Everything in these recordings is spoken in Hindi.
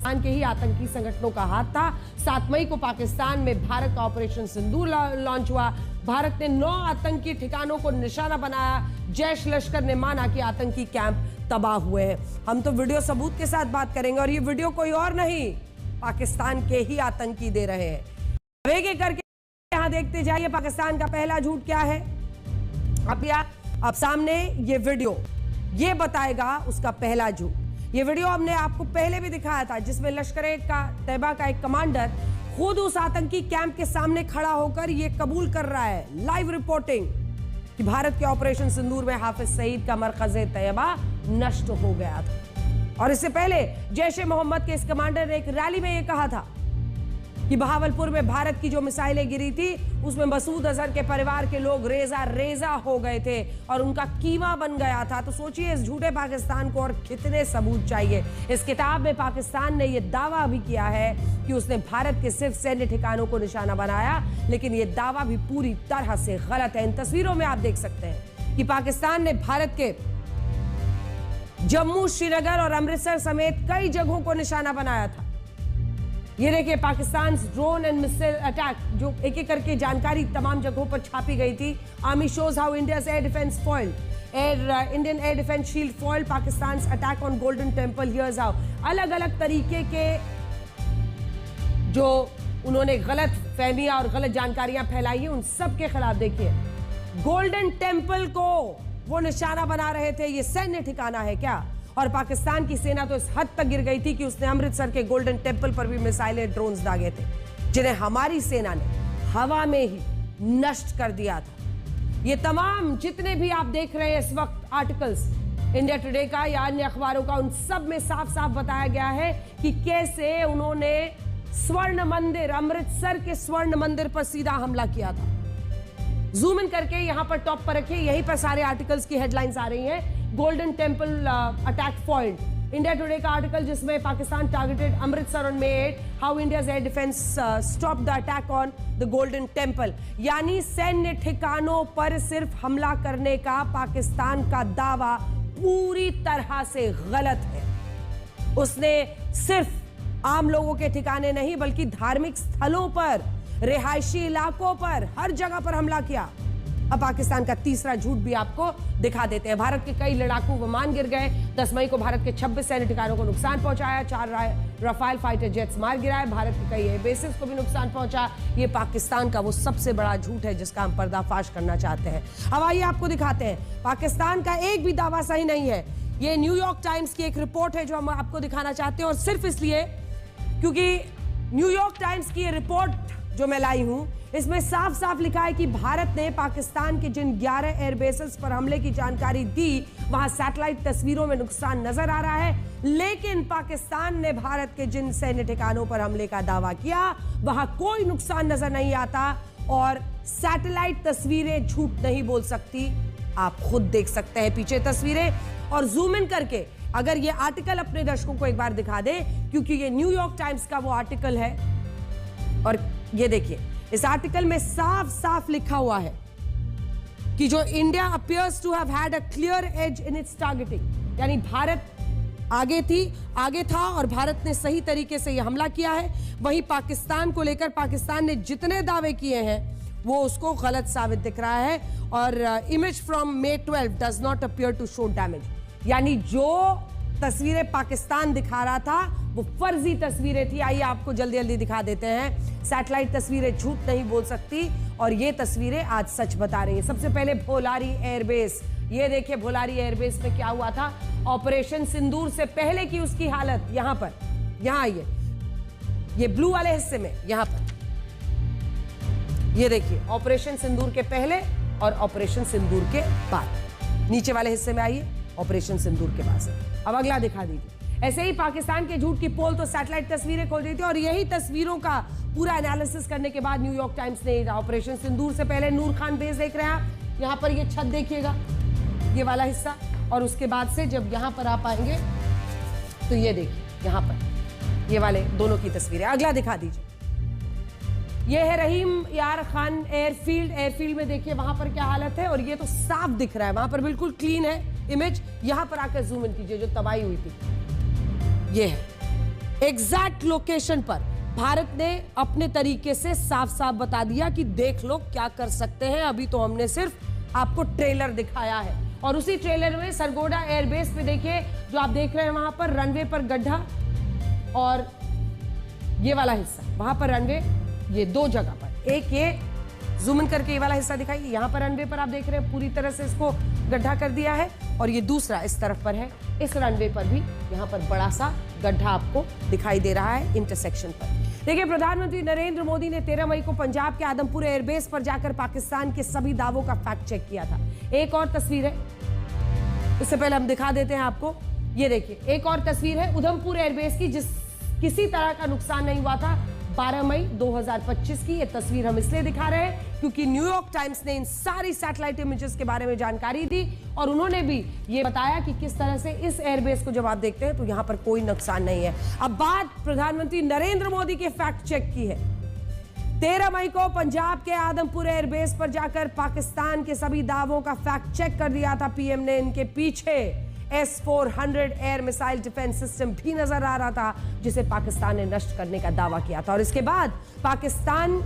पाकिस्तान के ही आतंकी संगठनों का हाथ था। 7 मई को पाकिस्तान में भारत का ऑपरेशन सिंदूर लॉन्च हुआ। भारत ने 9 आतंकी ठिकानों को निशाना बनाया। जैश लश्कर ने माना कि आतंकी कैंप तबाह हुए हैं। हम तो वीडियो सबूत के साथ बात करेंगे और ये वीडियो कोई और नहीं, पाकिस्तान के ही आतंकी दे रहे हैं। एक एक करके यहां देखते जाइए पाकिस्तान का पहला झूठ क्या है। अब सामने ये वीडियो ये बताएगा उसका पहला झूठ। ये वीडियो हमने आपको पहले भी दिखाया था जिसमें लश्कर-ए-तैयबा का एक कमांडर खुद उस आतंकी कैंप के सामने खड़ा होकर ये कबूल कर रहा है, लाइव रिपोर्टिंग, कि भारत के ऑपरेशन सिंदूर में हाफिज सईद का मरकज-ए-तैयबा नष्ट हो गया था। और इससे पहले जैश-ए मोहम्मद के इस कमांडर ने एक रैली में यह कहा था कि बहावलपुर में भारत की जो मिसाइलें गिरी थी उसमें मसूद अजहर के परिवार के लोग रेजा रेजा हो गए थे और उनका कीमा बन गया था। तो सोचिए इस झूठे पाकिस्तान को और कितने सबूत चाहिए। इस किताब में पाकिस्तान ने यह दावा भी किया है कि उसने भारत के सिर्फ सैन्य ठिकानों को निशाना बनाया, लेकिन यह दावा भी पूरी तरह से गलत है। इन तस्वीरों में आप देख सकते हैं कि पाकिस्तान ने भारत के जम्मू, श्रीनगर और अमृतसर समेत कई जगहों को निशाना बनाया था। ये देखिए Pakistan drone and missile attack, जो एक एक करके जानकारी तमाम जगहों पर छापी गई थी। Army shows how India's air defence foiled Indian air defence shield foiled Pakistan attack on Golden Temple. Here's how, अलग अलग तरीके के जो उन्होंने गलत फहमियां और गलत जानकारियां फैलाई है उन सब के खिलाफ देखिए गोल्डन टेम्पल को वो निशाना बना रहे थे। ये सैन्य ठिकाना है क्या? और पाकिस्तान की सेना तो इस हद तक गिर गई थी कि उसने अमृतसर के गोल्डन टेम्पल पर भी मिसाइलें, ड्रोन्स दागे थे, जिन्हें हमारी सेना ने हवा में ही नष्ट कर दिया था। ये तमाम जितने भी आप देख रहे हैं इस वक्त आर्टिकल्स इंडिया टुडे का या अन्य अखबारों का, उन सब में साफ साफ बताया गया है कि कैसे उन्होंने स्वर्ण मंदिर, अमृतसर के स्वर्ण मंदिर पर सीधा हमला किया था। जूम इन करके यहां पर टॉप पर रखिए, यहीं पर सारे आर्टिकल्स की हेडलाइंस आ रही हैं। Golden temple attack foiled, India today का आर्टिकल जिसमें Pakistan targeted Amritsar on May 8, how India's air defence stop the attack on the golden temple. यानी सैन्य ठिकानों पर सिर्फ हमला करने का पाकिस्तान का दावा पूरी तरह से गलत है। उसने सिर्फ आम लोगों के ठिकाने नहीं बल्कि धार्मिक स्थलों पर, रिहायशी इलाकों पर, हर जगह पर हमला किया। अब पाकिस्तान का तीसरा झूठ भी आपको दिखा देते हैं। भारत के कई लड़ाकू विमान गिर गए। 10 मई को भारत के 26 सैन्य ठिकानों को नुकसान पहुंचाया। 4 राफेल फाइटर जेट्स मार गिराए। भारत के कई एयरबेसेस को भी नुकसान पहुंचा। ये पाकिस्तान का वो सबसे बड़ा झूठ है जिसका हम पर्दाफाश करना चाहते हैं। अब आइए आपको दिखाते हैं पाकिस्तान का एक भी दावा सही नहीं है। ये न्यूयॉर्क टाइम्स की एक रिपोर्ट है जो हम आपको दिखाना चाहते हैं, और सिर्फ इसलिए क्योंकि न्यूयॉर्क टाइम्स की ये रिपोर्ट जो मैं लाई हूं इसमें साफ साफ लिखा है कि भारत ने पाकिस्तान के जिन 11 एयरबेसेस पर हमले की जानकारी दी वहां सैटेलाइट तस्वीरों में नुकसान नजर आ रहा है, लेकिन पाकिस्तान ने भारत के जिन सैन्य ठिकानों पर हमले का दावा किया वहां कोई नुकसान नजर नहीं आता। और सैटेलाइट तस्वीरें झूठ नहीं बोल सकती, आप खुद देख सकते हैं पीछे तस्वीरें। और जूम इन करके अगर ये आर्टिकल अपने दर्शकों को एक बार दिखा दे, क्योंकि ये न्यूयॉर्क टाइम्स का वो आर्टिकल है। और ये देखिए इस आर्टिकल में साफ साफ लिखा हुआ है कि जो India appears to have had a clear edge in its targeting, यानी भारत आगे था और भारत ने सही तरीके से यह हमला किया है। वहीं पाकिस्तान को लेकर पाकिस्तान ने जितने दावे किए हैं वो उसको गलत साबित दिख रहा है। और image from May 12 does not appear to show damage, यानी जो तस्वीरें पाकिस्तान दिखा रहा था वो फर्जी तस्वीरें थी। आइए आपको जल्दी जल्दी दिखा देते हैं। सैटेलाइट तस्वीरें झूठ नहीं बोल सकती और ये तस्वीरें आज सच बता रही हैं। सबसे पहले भोलारी एयरबेस, ये देखिए भोलारी एयरबेस में क्या हुआ था ऑपरेशन सिंदूर से पहले की उसकी हालत। यहां पर, यहां आइए, ये ब्लू वाले हिस्से में, यहां पर ये देखिए ऑपरेशन सिंदूर के पहले और ऑपरेशन सिंदूर के बाद। नीचे वाले हिस्से में आइए, ऑपरेशन सिंदूर के बाद। अब अगला दिखा दीजिए। ऐसे ही पाकिस्तान के झूठ की पोल तो सैटेलाइट तस्वीरें खोल रही थी और यही तस्वीरों का पूरा एनालिसिस करने के बाद न्यूयॉर्क टाइम्स ने ऑपरेशन सिंदूर से पहले नूर खान बेस देख रहे हैं आप, यहां पर ये छत देखिएगा, ये वाला हिस्सा, और उसके बाद से जब यहां पर आप आएंगे तो ये देखिए यहां पर ये वाले दोनों की तस्वीरें। अगला दिखा दीजिए, ये है रहीम यार खान एयरफील्ड में देखिए वहां पर क्या हालत है, और ये तो साफ दिख रहा है, वहां पर बिल्कुल क्लीन है इमेज। यहां पर आकर जूम इन कीजिए, जो तबाही हुई थी ये है, एग्जैक्ट लोकेशन पर भारत ने अपने तरीके से साफ साफ बता दिया कि देख लो क्या कर सकते हैं। अभी तो हमने सिर्फ आपको ट्रेलर दिखाया है और उसी ट्रेलर में सरगोडा एयरबेस पे देखिए, जो आप देख रहे हैं वहां पर रनवे पर गड्ढा और ये वाला हिस्सा, वहां पर रनवे, ये दो जगह पर, एक ये जूम इन करके ये वाला हिस्सा दिखाइए, यहां पर रनवे पर आप देख रहे हैं पूरी तरह से इसको गड्ढा कर दिया है और ये दूसरा इस तरफ पर है। इस रनवे पर भी यहां पर बड़ा सा गड्ढा आपको दिखाई दे रहा है इंटरसेक्शन पर। देखिए, प्रधानमंत्री नरेंद्र मोदी ने 13 मई को पंजाब के आदमपुर एयरबेस पर जाकर पाकिस्तान के सभी दावों का फैक्ट चेक किया था। एक और तस्वीर है, इससे पहले हम दिखा देते हैं आपको। ये देखिए, एक और तस्वीर है उधमपुर एयरबेस की, जिस किसी तरह का नुकसान नहीं हुआ था। 12 मई 2025 की ये तस्वीर हम इसलिए दिखा रहे हैं क्योंकि न्यूयॉर्क टाइम्स ने इन सारी सैटेलाइट इमेजेस के बारे में जानकारी दी और उन्होंने भी ये बताया कि किस तरह से इस एयरबेस को जब आप देखते हैं तो यहां पर कोई नुकसान नहीं है। अब बात प्रधानमंत्री नरेंद्र मोदी के फैक्ट चेक की है। 13 मई को पंजाब के आदमपुर एयरबेस पर जाकर पाकिस्तान के सभी दावों का फैक्ट चेक कर दिया था पीएम ने। इनके पीछे S-400 air missile defence system भी नजर आ रहा था, जिसे पाकिस्तान ने नष्ट करने का दावा किया था। और इसके बाद पाकिस्तान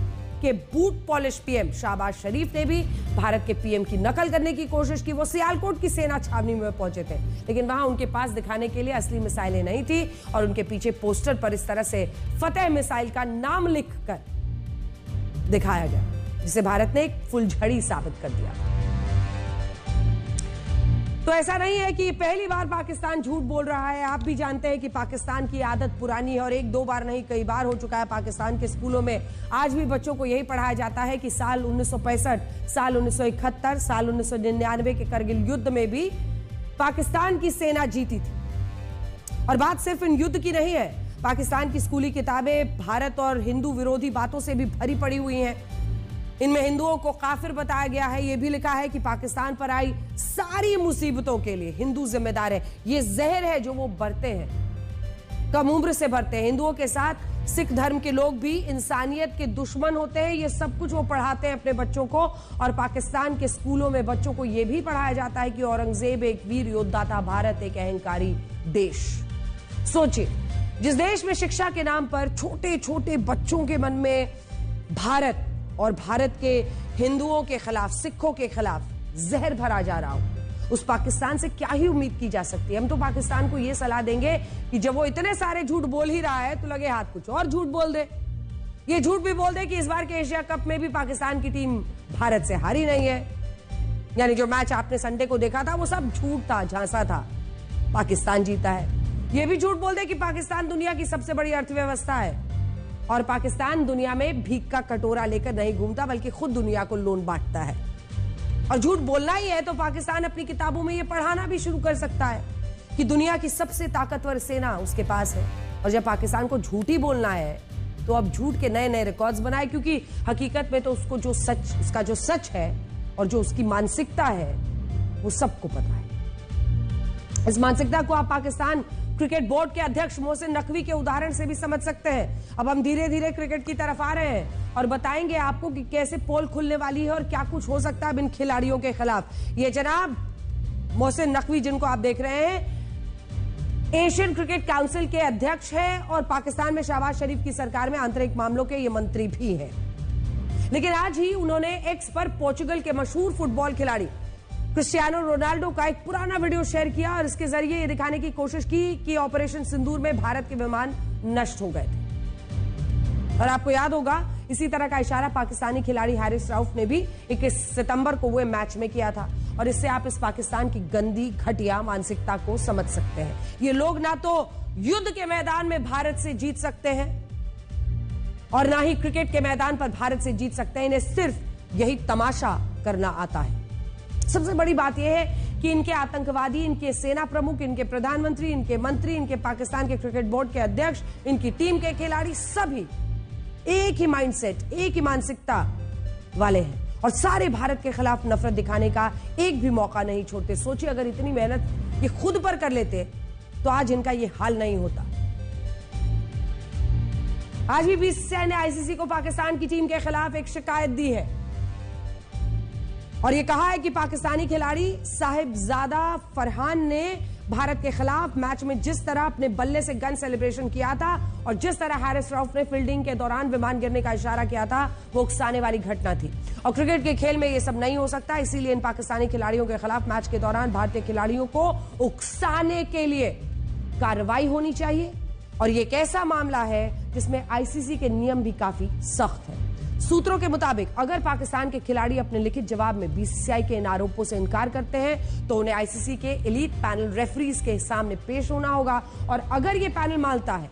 के बूट पॉलिश पीएम शहबाज शरीफ ने भी भारत के पीएम की नकल करने की कोशिश की। वो सियालकोट की सेना छावनी में पहुंचे थे, लेकिन वहां उनके पास दिखाने के लिए असली मिसाइलें नहीं थी और उनके पीछे पोस्टर पर इस तरह से फतेह मिसाइल का नाम लिखकर दिखाया गया, जिसे भारत ने एक फुलझड़ी साबित कर दिया। तो ऐसा नहीं है कि पहली बार पाकिस्तान झूठ बोल रहा है। आप भी जानते हैं कि पाकिस्तान की आदत पुरानी है और एक दो बार नहीं कई बार हो चुका है। पाकिस्तान के स्कूलों में आज भी बच्चों को यही पढ़ाया जाता है कि साल 1965, साल 1971, साल 1999 के करगिल युद्ध में भी पाकिस्तान की सेना जीती थी। और बात सिर्फ इन युद्ध की नहीं है, पाकिस्तान की स्कूली किताबें भारत और हिंदू विरोधी बातों से भी भरी पड़ी हुई हैं। इनमें हिंदुओं को काफिर बताया गया है। यह भी लिखा है कि पाकिस्तान पर आई सारी मुसीबतों के लिए हिंदू जिम्मेदार है। यह जहर है जो वो बरते हैं, कम उम्र से भरते हैं। हिंदुओं के साथ सिख धर्म के लोग भी इंसानियत के दुश्मन होते हैं। ये सब कुछ वो पढ़ाते हैं अपने बच्चों को। और पाकिस्तान के स्कूलों में बच्चों को यह भी पढ़ाया जाता है कि औरंगजेब एक वीर योद्धा था, भारत एक अहंकारी देश। सोचिए, जिस देश में शिक्षा के नाम पर छोटे छोटे बच्चों के मन में भारत और भारत के हिंदुओं के खिलाफ, सिखों के खिलाफ जहर भरा जा रहा हो, उस पाकिस्तान से क्या ही उम्मीद की जा सकती है। हम तो पाकिस्तान को यह सलाह देंगे कि जब वो इतने सारे झूठ बोल ही रहा है तो लगे हाथ कुछ और झूठ बोल दे। ये झूठ भी बोल दे कि इस बार के एशिया कप में भी पाकिस्तान की टीम भारत से हारी नहीं है। यानी जो मैच आपने संडे को देखा था वो सब झूठ था, झांसा था, पाकिस्तान जीता है। ये भी झूठ बोल दे कि पाकिस्तान दुनिया की सबसे बड़ी अर्थव्यवस्था है और पाकिस्तान दुनिया में भीख का कटोरा लेकर नहीं घूमता बल्कि खुद दुनिया को लोन बांटता है। और झूठ बोलना ही है तो पाकिस्तान अपनी किताबों में यह पढ़ाना भी शुरू कर सकता है कि दुनिया की सबसे ताकतवर सेना उसके पास है। और जब पाकिस्तान को झूठ ही बोलना है तो अब झूठ के नए नए रिकॉर्ड्स बनाए, क्योंकि हकीकत में तो उसको जो सच, उसका जो सच है और जो उसकी मानसिकता है वो सबको पता है। इस मानसिकता को आप पाकिस्तान क्रिकेट बोर्ड के अध्यक्ष मोहसिन नकवी के उदाहरण से भी समझ सकते हैं। अब हम धीरे धीरे क्रिकेट की तरफ आ रहे हैं और बताएंगे आपको कि कैसे पोल खुलने वाली है और क्या कुछ हो सकता है इन खिलाड़ियों के खिलाफ। ये जनाब मोहसिन नकवी, जिनको आप देख रहे हैं, एशियन क्रिकेट काउंसिल के अध्यक्ष हैं और पाकिस्तान में शहबाज शरीफ की सरकार में आंतरिक मामलों के ये मंत्री भी हैं। लेकिन आज ही उन्होंने एक्स पर पोर्चुगल के मशहूर फुटबॉल खिलाड़ी क्रिस्टियानो रोनाल्डो का एक पुराना वीडियो शेयर किया और इसके जरिए यह दिखाने की कोशिश की कि ऑपरेशन सिंदूर में भारत के विमान नष्ट हो गए थे। और आपको याद होगा, इसी तरह का इशारा पाकिस्तानी खिलाड़ी हारिस राउफ ने भी 21 सितंबर को हुए मैच में किया था। और इससे आप इस पाकिस्तान की गंदी घटिया मानसिकता को समझ सकते हैं। ये लोग ना तो युद्ध के मैदान में भारत से जीत सकते हैं और ना ही क्रिकेट के मैदान पर भारत से जीत सकते हैं। इन्हें सिर्फ यही तमाशा करना आता है। सबसे बड़ी बात यह है कि इनके आतंकवादी, इनके सेना प्रमुख, इनके प्रधानमंत्री, इनके मंत्री, इनके पाकिस्तान के क्रिकेट बोर्ड के अध्यक्ष, इनकी टीम के खिलाड़ी सभी एक ही माइंडसेट, एक ही मानसिकता वाले हैं और सारे भारत के खिलाफ नफरत दिखाने का एक भी मौका नहीं छोड़ते। सोचिए, अगर इतनी मेहनत ये खुद पर कर लेते तो आज इनका ये हाल नहीं होता। आज भी बीसीसीआई ने आईसीसी को पाकिस्तान की टीम के खिलाफ एक शिकायत दी है और यह कहा है कि पाकिस्तानी खिलाड़ी साहिबजादा फरहान ने भारत के खिलाफ मैच में जिस तरह अपने बल्ले से गन सेलिब्रेशन किया था और जिस तरह हैरिस रऊफ ने फील्डिंग के दौरान विमान गिरने का इशारा किया था, वो उकसाने वाली घटना थी। और क्रिकेट के खेल में ये सब नहीं हो सकता, इसीलिए इन पाकिस्तानी खिलाड़ियों के खिलाफ मैच के दौरान भारतीय खिलाड़ियों को उकसाने के लिए कार्रवाई होनी चाहिए। और ये एक ऐसा मामला है जिसमें आईसीसी के नियम भी काफी सख्त हैं। सूत्रों के मुताबिक अगर पाकिस्तान के खिलाड़ी अपने लिखित जवाब में बीसीसीआई के इन आरोपों से इनकार करते हैं तो उन्हें आईसीसी के एलीट पैनल रेफरीज के सामने पेश होना होगा। और अगर ये पैनल मानता है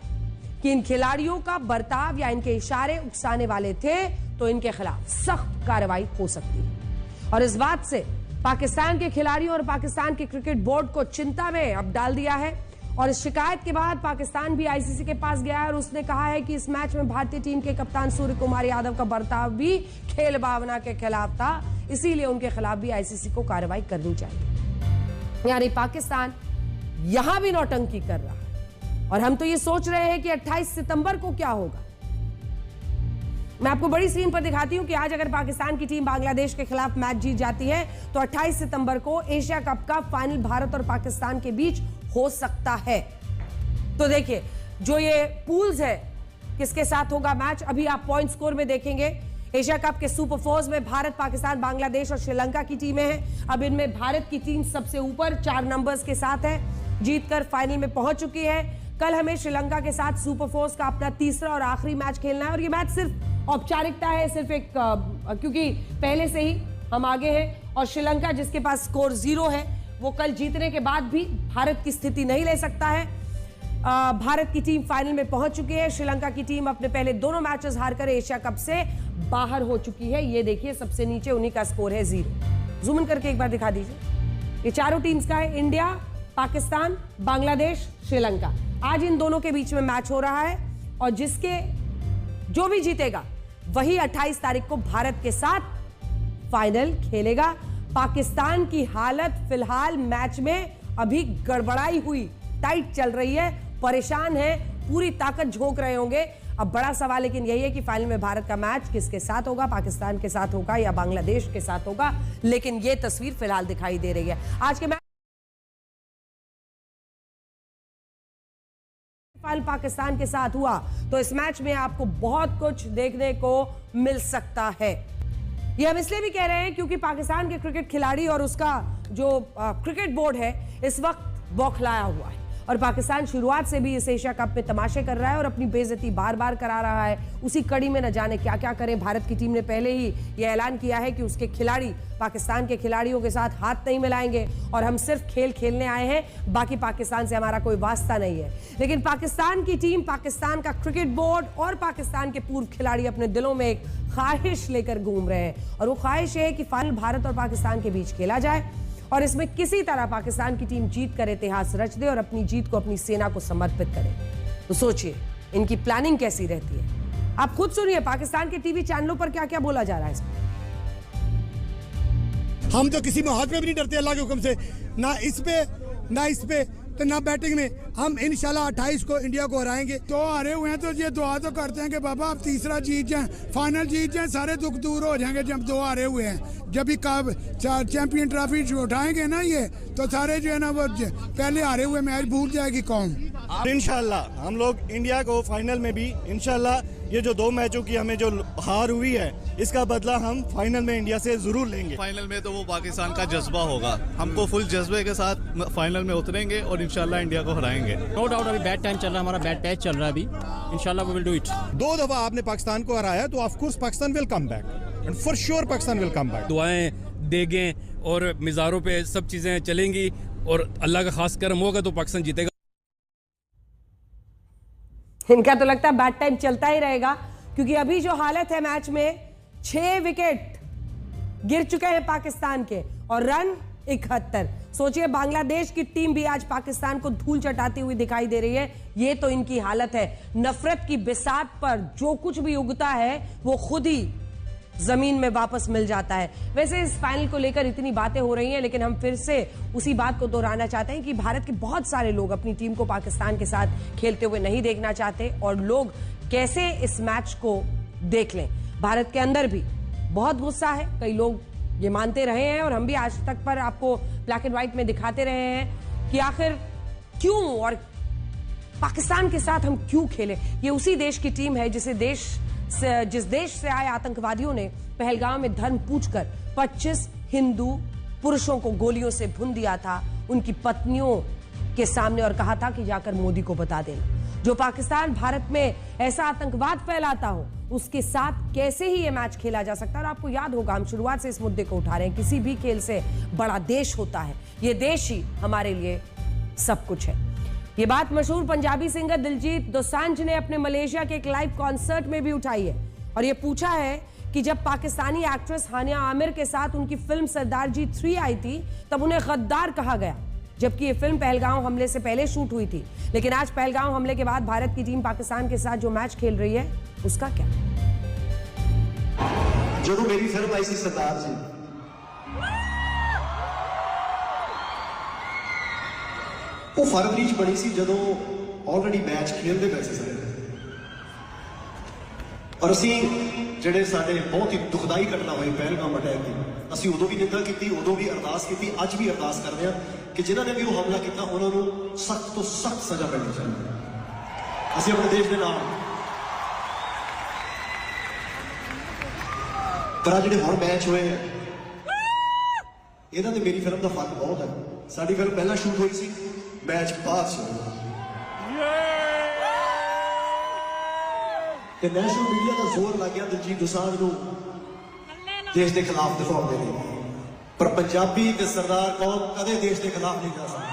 कि इन खिलाड़ियों का बर्ताव या इनके इशारे उकसाने वाले थे तो इनके खिलाफ सख्त कार्रवाई हो सकती है। और इस बात से पाकिस्तान के खिलाड़ियों और पाकिस्तान के क्रिकेट बोर्ड को चिंता में अब डाल दिया है। और इस शिकायत के बाद पाकिस्तान भी आईसीसी के पास गया है और उसने कहा है कि इस मैच में भारतीय टीम के कप्तान सूर्य कुमार यादव का बर्ताव भी खेल भावना के खिलाफ था, इसीलिए उनके खिलाफ भी आईसीसी को कार्रवाई करनी चाहिए। यानी पाकिस्तान यहां भी नौटंकी कर रहा है और हम तो ये सोच रहे हैं कि 28 सितंबर को क्या होगा। मैं आपको बड़ी स्क्रीन पर दिखाती हूं कि आज अगर पाकिस्तान की टीम बांग्लादेश के खिलाफ मैच जीत जाती है तो 28 सितंबर को एशिया कप का फाइनल भारत और पाकिस्तान के बीच हो सकता है। तो देखिए, जो ये पूल्स है किसके साथ होगा मैच, अभी आप पॉइंट स्कोर में देखेंगे। एशिया कप के सुपर फोर्स में भारत, पाकिस्तान, बांग्लादेश और श्रीलंका की टीमें हैं। अब इनमें भारत की टीम सबसे ऊपर 4 नंबर्स के साथ है, जीतकर फाइनल में पहुंच चुकी है। कल हमें श्रीलंका के साथ सुपर फोर्स का अपना तीसरा और आखिरी मैच खेलना है और ये मैच सिर्फ औपचारिकता है, सिर्फ एक क्योंकि पहले से ही हम आगे हैं और श्रीलंका जिसके पास स्कोर 0 है वो कल जीतने के बाद भी भारत की स्थिति नहीं ले सकता है। भारत की टीम फाइनल में पहुंच चुकी है। श्रीलंका की टीम अपने पहले दोनों मैचेस हारकर एशिया कप से बाहर हो चुकी है। ये देखिए सबसे नीचे उन्हीं का स्कोर है 0। जूम इन करके एक बार दिखा दीजिए। ये चारों टीम्स का है, इंडिया, पाकिस्तान, बांग्लादेश, श्रीलंका। आज इन दोनों के बीच में मैच हो रहा है और जो भी जीतेगा वही 28 तारीख को भारत के साथ फाइनल खेलेगा। पाकिस्तान की हालत फिलहाल मैच में अभी गड़बड़ाई हुई, टाइट चल रही है, परेशान है, पूरी ताकत झोंक रहे होंगे। अब बड़ा सवाल लेकिन यही है कि फाइनल में भारत का मैच किसके साथ होगा, पाकिस्तान के साथ होगा या बांग्लादेश के साथ होगा। लेकिन यह तस्वीर फिलहाल दिखाई दे रही है। आज के मैच फाइनल पाकिस्तान के साथ हुआ तो इस मैच में आपको बहुत कुछ देखने को मिल सकता है। ये हम इसलिए भी कह रहे हैं क्योंकि पाकिस्तान के क्रिकेट खिलाड़ी और उसका जो क्रिकेट बोर्ड है इस वक्त बौखलाया हुआ है और पाकिस्तान शुरुआत से भी इस एशिया कप में तमाशे कर रहा है और अपनी बेइज्जती बार बार करा रहा है। उसी कड़ी में न जाने क्या क्या करें। भारत की टीम ने पहले ही यह ऐलान किया है कि उसके खिलाड़ी पाकिस्तान के खिलाड़ियों के साथ हाथ नहीं मिलाएंगे और हम सिर्फ खेल खेलने आए हैं, बाकी पाकिस्तान से हमारा कोई वास्ता नहीं है। लेकिन पाकिस्तान की टीम, पाकिस्तान का क्रिकेट बोर्ड और पाकिस्तान के पूर्व खिलाड़ी अपने दिलों में एक ख्वाहिश लेकर घूम रहे हैं और वो ख्वाहिश है कि फाइनल भारत और पाकिस्तान के बीच खेला जाए और इसमें किसी तरह पाकिस्तान की टीम जीत कर इतिहास रच दे और अपनी जीत को अपनी सेना को समर्पित करे। तो सोचिए इनकी प्लानिंग कैसी रहती है। आप खुद सुनिए पाकिस्तान के टीवी चैनलों पर क्या क्या बोला जा रहा है इसमें। हम तो किसी में हाथ में भी नहीं डरते अल्लाह के हुक्म से, ना इस पे तो ना बैटिंग में। हम इंशाल्लाह 28 को इंडिया को हराएंगे। तो हारे हुए हैं तो ये दुआ तो करते हैं कि बाबा आप तीसरा जीत जाएं, फाइनल जीत जाएं, सारे दुख दूर हो जाएंगे। जब 2 हारे हुए हैं, जब भी कब चैंपियन ट्रॉफी उठाएंगे ना ये तो सारे जो है ना वो पहले हारे हुए मैच भूल जाएगी कौन। इंशाल्लाह हम लोग इंडिया को फाइनल में भी इंशाल्लाह ये जो 2 मैचों की हमें जो हार हुई है इसका बदला हम फाइनल में इंडिया से जरूर लेंगे। फाइनल में तो वो पाकिस्तान का जज्बा होगा, हमको फुल जज्बे के साथ फाइनल में उतरेंगे और इंशाल्लाह इंडिया को हराएंगे। नो डाउट अभी बैड टाइम चल रहा है, हमारा बैड टैच चल रहा है अभी। इंशाल्लाह वी विल डू इट। 2 दफा आपने पाकिस्तान को हराया तो of course Pakistan will come back and for sure Pakistan will come back. दुआएं देंगे और मिज़ारों पे सब चीजें चलेंगी और अल्लाह का खास करम होगा तो पाकिस्तान जीतेगा। इनका तो लगता है बैड टाइम चलता ही रहेगा क्योंकि अभी जो हालत है मैच में 6 विकेट गिर चुके हैं पाकिस्तान के और रन 71। सोचिए बांग्लादेश की टीम भी आज पाकिस्तान को धूल चटाती हुई दिखाई दे रही है। ये तो इनकी हालत है। नफरत की बिसात पर जो कुछ भी उगता है वो खुद ही जमीन में वापस मिल जाता है। वैसे इस फाइनल को लेकर इतनी बातें हो रही हैं लेकिन हम फिर से उसी बात को दोहराना चाहते हैं कि भारत के बहुत सारे लोग अपनी टीम को पाकिस्तान के साथ खेलते हुए नहीं देखना चाहते और लोग कैसे इस मैच को देख लें। भारत के अंदर भी बहुत गुस्सा है, कई लोग ये मानते रहे हैं और हम भी आज तक पर आपको ब्लैक एंड व्हाइट में दिखाते रहे हैं कि आखिर क्यों और पाकिस्तान के साथ हम क्यों खेले? ये उसी देश की टीम है जिस देश से आए आतंकवादियों ने पहलगाम में धर्म पूछकर 25 हिंदू पुरुषों को गोलियों से भून दिया था उनकी पत्नियों के सामने और कहा था कि जाकर मोदी को बता देना। जो पाकिस्तान भारत में ऐसा आतंकवाद फैलाता हो उसके साथ कैसे ही ये मैच खेला जा सकता है? और आपको याद होगा हम शुरुआत से इस मुद्दे को उठा रहे हैं, किसी भी खेल से बड़ा देश होता है, ये देश ही हमारे लिए सब कुछ है। ये बात मशहूर पंजाबी सिंगर दिलजीत दोसांझ ने अपने मलेशिया के एक लाइव कॉन्सर्ट में भी उठाई है और ये पूछा है कि जब पाकिस्तानी एक्ट्रेस हानिया आमिर के साथ उनकी फिल्म सरदार जी 3 आई थी तब उन्हें गद्दार कहा गया, जबकि ये फिल्म पहलगाम हमले से पहले शूट हुई थी। लेकिन आज पहलगाम हमले के बाद भारत की टीम पाकिस्तान के साथ जो मैच खेल रही है उसका क्या? जो मेरी फिल्म आई सी सरदार जी, वो फरवरी च बनी सी जदों ऑलरेडी मैच खेलते पैसे सारे और असी ਜਿਹੜੇ ਸਾਡੇ बहुत ही दुखदाई घटना हुई पहलगाम अटैक की, ਅਸੀਂ ਉਦੋਂ ਵੀ ਨਿੰਦਾ ਕੀਤੀ, ਉਦੋਂ ਵੀ ਅਰਦਾਸ ਕੀਤੀ, ਅੱਜ ਵੀ ਅਰਦਾਸ ਕਰਦੇ ਹਾਂ ਕਿ ਜਿਨ੍ਹਾਂ ਨੇ ਵੀ ਉਹ ਹਮਲਾ ਕੀਤਾ ਉਹਨਾਂ ਨੂੰ ਸਖਤ ਤੋਂ ਸਖਤ ਸਜ਼ਾ ਮਿਲਣੀ ਚਾਹੀਦੀ। ਅਸੀਂ ਆਪਣੇ ਦੇਸ਼ ਦੇ ਨਾਲ ਪਰ ਜਿਹੜੇ ਹੁਣ ਮੈਚ ਹੋਏ ਇਹਨਾਂ ਤੇ ਮੇਰੀ ਫਿਲਮ ਦਾ ਫਰਕ ਬਹੁਤ ਹੈ। ਸਾਡੀ ਫਿਲਮ ਪਹਿਲਾਂ ਸ਼ੂਟ ਹੋਈ ਸੀ, मैच बाद से नेशनल मीडिया का जोर लग गया दिलजीत दोसांझ को देश के खिलाफ दिखाने के लिए, पर पंजाबी ते सरदार कौम कदे देश के खिलाफ नहीं जा सकती।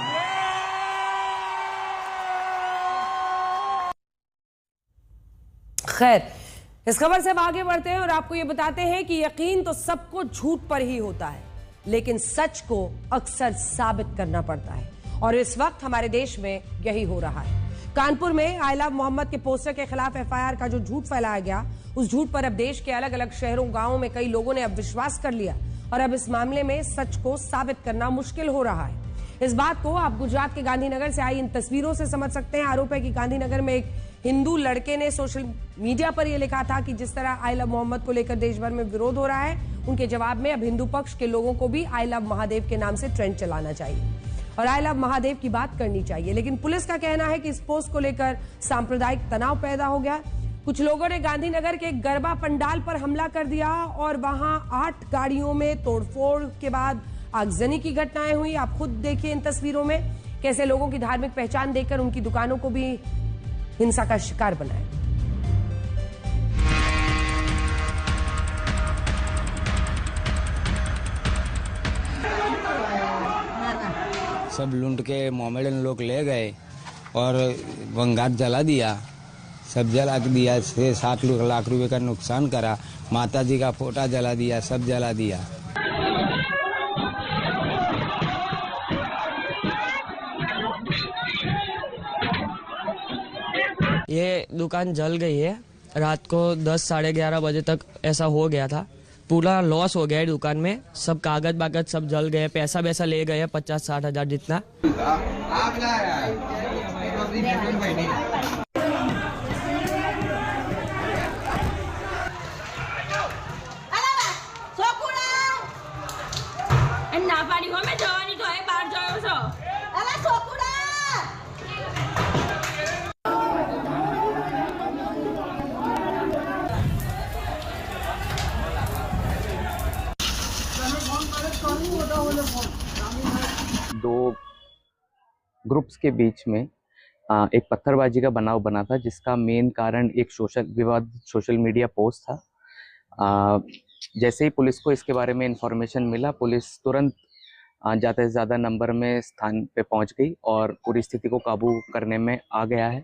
खैर, इस खबर से अब आगे बढ़ते हैं और आपको यह बताते हैं कि यकीन तो सबको झूठ पर ही होता है, लेकिन सच को अक्सर साबित करना पड़ता है और इस वक्त हमारे देश में यही हो रहा है। कानपुर में आई लव मोहम्मद के पोस्टर के खिलाफ एफआईआर का जो झूठ फैलाया गया, उस झूठ पर अब देश के अलग अलग शहरों गांवों में कई लोगों ने अब विश्वास कर लिया और अब इस मामले में सच को साबित करना मुश्किल हो रहा है। इस बात को आप गुजरात के गांधीनगर से आई इन तस्वीरों से समझ सकते हैं। आरोप है कि गांधीनगर में एक हिंदू लड़के ने सोशल मीडिया पर यह लिखा था कि जिस तरह आई लव मोहम्मद को लेकर देश भर में विरोध हो रहा है, उनके जवाब में अब हिंदू पक्ष के लोगों को भी आई लव महादेव के नाम से ट्रेंड चलाना चाहिए और आई लव महादेव की बात करनी चाहिए। लेकिन पुलिस का कहना है कि इस पोस्ट को लेकर सांप्रदायिक तनाव पैदा हो गया। कुछ लोगों ने गांधीनगर के गरबा पंडाल पर हमला कर दिया और वहां 8 गाड़ियों में तोड़फोड़ के बाद आगजनी की घटनाएं हुई। आप खुद देखिए इन तस्वीरों में कैसे लोगों की धार्मिक पहचान देकर उनकी दुकानों को भी हिंसा का शिकार बनाया। सब लूट के मोमेडन लोग ले गए और भंगार जला दिया, सब जला दिया। 6-7 लाख रुपए का नुकसान करा, माता जी का फोटा जला दिया, सब जला दिया। ये दुकान जल गई है। रात को 10 साढ़े 11 बजे तक ऐसा हो गया था। पूरा लॉस हो गया है दुकान में, सब कागज बागज सब जल गए, पैसा वैसा ले गए 50-60 हजार जितना। दो ग्रुप्स के बीच में एक पत्थरबाजी का बनाव बना था, जिसका मेन कारण एक सोशल मीडिया पोस्ट था। जैसे ही पुलिस को इसके बारे में इंफॉर्मेशन मिला, पुलिस तुरंत ज़्यादा से ज़्यादा नंबर में स्थान पे पहुंच गई और पूरी स्थिति को काबू करने में आ गया है।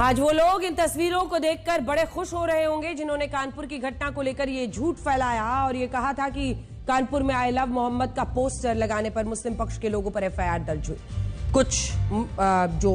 आज वो लोग इन तस्वीरों को देखकर बड़े खुश हो रहे होंगे जिन्होंने कानपुर की घटना को लेकर ये झूठ फैलाया और ये कहा था कि कानपुर में आई लव मोहम्मद का पोस्टर लगाने पर मुस्लिम पक्ष के लोगों पर एफआईआर दर्ज हुई। कुछ जो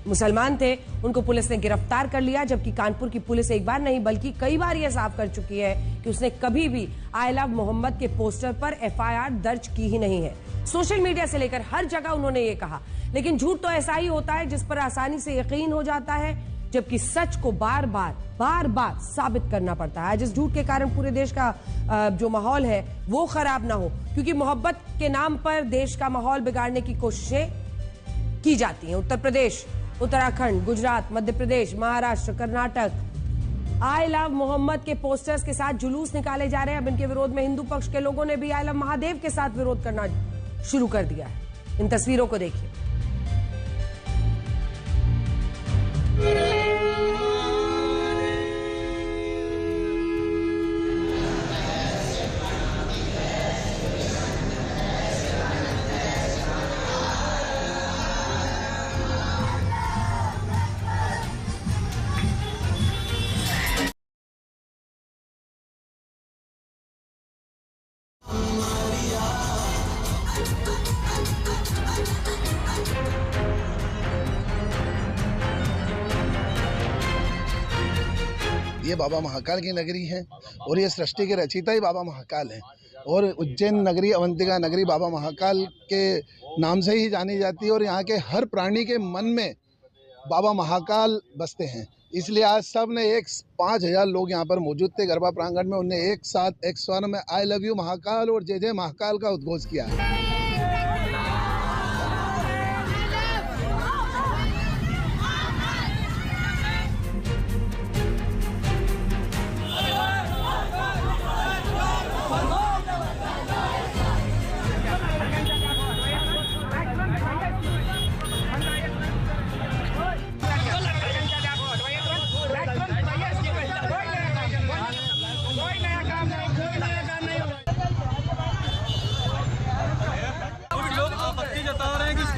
मुसलमान थे उनको पुलिस ने गिरफ्तार कर लिया, जबकि कानपुर की पुलिस एक बार नहीं बल्कि कई बार यह साफ कर चुकी है कि उसने कभी भी आई लव मोहम्मद के पोस्टर पर एफआईआर दर्ज की ही नहीं है। सोशल मीडिया से लेकर हर जगह उन्होंने ये कहा, लेकिन झूठ तो ऐसा ही होता है जिस पर आसानी से यकीन हो जाता है। जबकि सच को बार बार साबित करना पड़ता है। आज इस झूठ के कारण पूरे देश का जो माहौल है वो खराब ना हो, क्योंकि मोहब्बत के नाम पर देश का माहौल बिगाड़ने की कोशिशें की जाती हैं। उत्तर प्रदेश, उत्तराखंड, गुजरात, मध्य प्रदेश, महाराष्ट्र, कर्नाटक, आई लव मोहम्मद के पोस्टर्स के साथ जुलूस निकाले जा रहे हैं। अब इनके विरोध में हिंदू पक्ष के लोगों ने भी आई लव महादेव के साथ विरोध करना शुरू कर दिया है। इन तस्वीरों को देखिए। ये बाबा महाकाल की नगरी है और ये सृष्टि के रचयिता ही बाबा महाकाल हैं और उज्जैन नगरी, अवंतिका नगरी बाबा महाकाल के नाम से ही जानी जाती है और यहाँ के हर प्राणी के मन में बाबा महाकाल बसते हैं। इसलिए आज सब ने 5,000 लोग यहाँ पर मौजूद थे गरबा प्रांगण में, उनने एक साथ एक स्वर में आई लव यू महाकाल और जय जय महाकाल का उद्घोष किया है।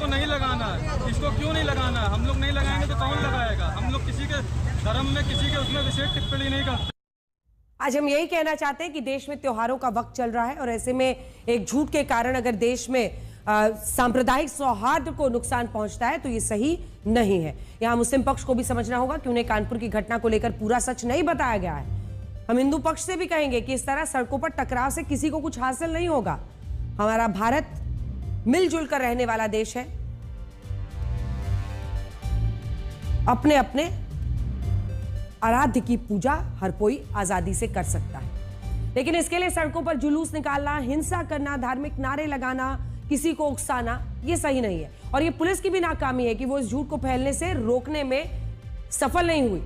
नहीं लगाना है, इसको क्यों नहीं लगाना है? हम लोग नहीं लगाएंगे तो कौन लगाएगा? हम लोग किसी के धर्म में, किसी के उसमें विशेष टिप्पणी नहीं करते। आज हम यही कहना चाहते हैं कि देश में त्योहारों का वक्त चल रहा है और ऐसे में एक झूठ के कारण अगर देश में सांप्रदायिक सौहार्द को नुकसान पहुंचता है तो ये सही नहीं है। यहाँ मुस्लिम पक्ष को भी समझना होगा कि उन्हें कानपुर की घटना को लेकर पूरा सच नहीं बताया गया है। हम हिंदू पक्ष से भी कहेंगे कि इस तरह सड़कों पर टकराव से किसी को कुछ हासिल नहीं होगा। हमारा भारत मिलजुल कर रहने वाला देश है, अपने अपने आराध्य की पूजा हर कोई आजादी से कर सकता है, लेकिन इसके लिए सड़कों पर जुलूस निकालना, हिंसा करना, धार्मिक नारे लगाना, किसी को उकसाना, ये सही नहीं है। और ये पुलिस की भी नाकामी है कि वो इस झूठ को फैलने से रोकने में सफल नहीं हुई।